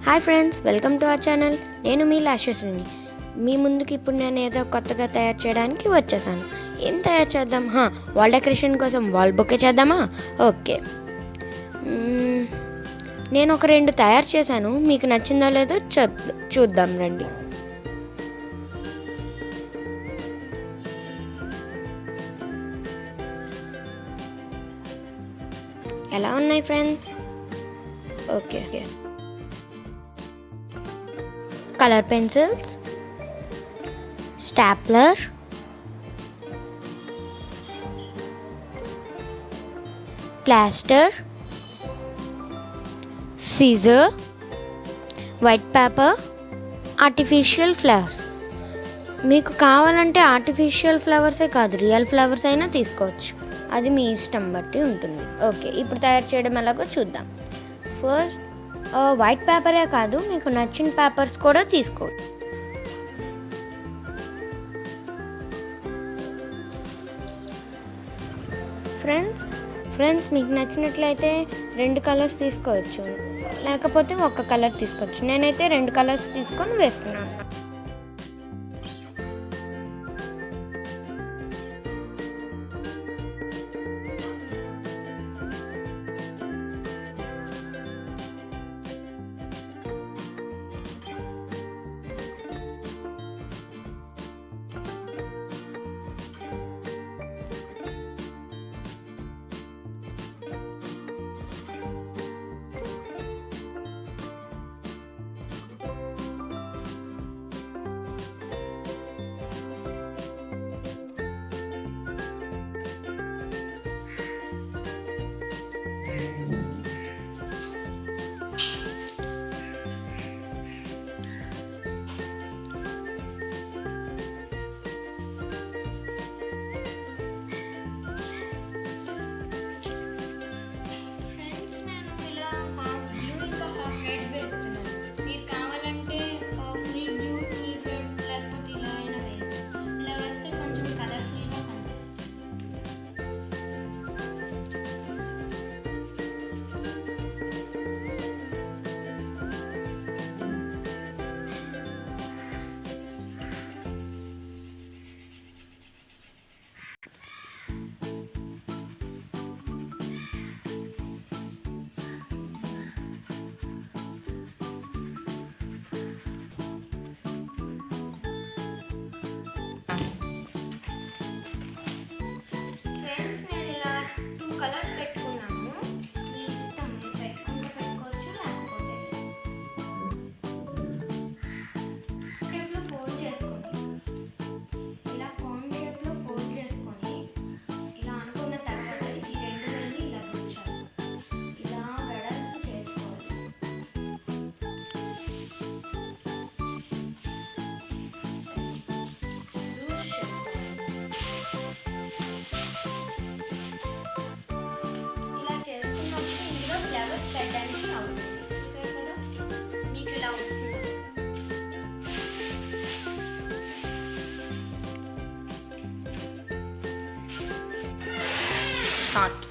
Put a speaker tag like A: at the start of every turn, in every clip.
A: Hi friends, welcome to our channel. నేను మీ లాస్యని. మీ ముందుకి ఇప్పుడు నేను ఏదో కొత్తగా తయారు చేయడానికి వచ్చేసాను. ఏం తయారు చేద్దాం? వాల్ డెకరేషన్ కోసం వాల్ బొకే చేద్దామా? ఓకే, నేను ఒక 2 తయారు చేశాను. మీకు నచ్చిందో లేదో చూద్దాం రండి. ఎలా ఉన్నాయి friends? Okay, colour pencils, stapler, plaster, scissor, white paper, artificial flowers. మీకు కావాలంటే ఆర్టిఫిషియల్ ఫ్లవర్సే కాదు, రియల్ ఫ్లవర్స్ అయినా తీసుకోవచ్చు. అది మీ ఇష్టం బట్టి ఉంటుంది. ఓకే, ఇప్పుడు తయారు చేయడం ఎలాగో చూద్దాం. ఫస్ట్ వైట్ పేపరే కాదు, మీకు నచ్చిన పేపర్స్ కూడా తీసుకోవచ్చు. ఫ్రెండ్స్ మీకు నచ్చినట్లయితే 2 కలర్స్ తీసుకోవచ్చు, లేకపోతే ఒక కలర్ తీసుకోవచ్చు. నేనైతే 2 కలర్స్ తీసుకొని వేస్తున్నాను. కలర్స్ పెట్టుకున్నాము. మీ ఇష్టం, మీరు పెట్టుకుంటే పెట్టుకోవచ్చు, లేకపోతే షేప్లో ఫోల్డ్ చేసుకొని, ఇలా కోన్ షేప్లో ఫోల్డ్ చేసుకొని, ఇలా అనుకున్న తర్వాత ఈ 2 వేలు ఇలా దించాలి. ఇలా వెడల్పు చేసుకోవాలి. పెట్టడానికి అవుతుంది. కదా, మీకు ఇలా వస్తుంది. స్టార్ట్.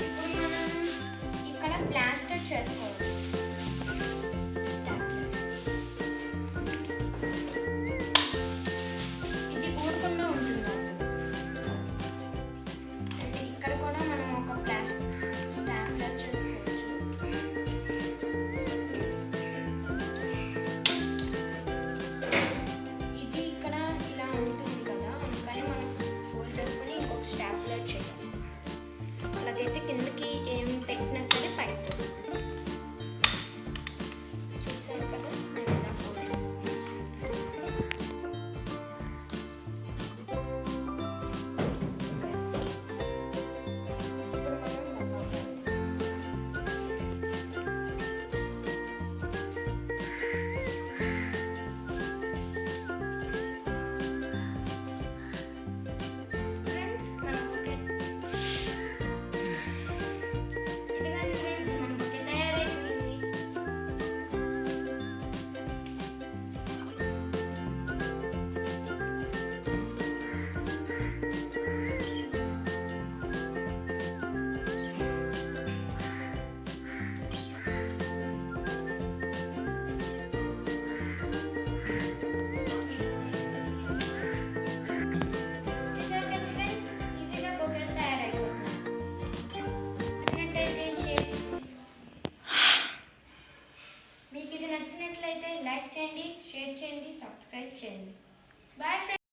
A: ఇప్పుడు మనం ఇక్కడ ప్లాస్టర్ చేసుకోవాలి. ఇది ఊరకుండా ఉంటుంది. ఇది ఇక్కడ ఇలా ఉంటుంది కదా,
B: చేయండి. Bye friends.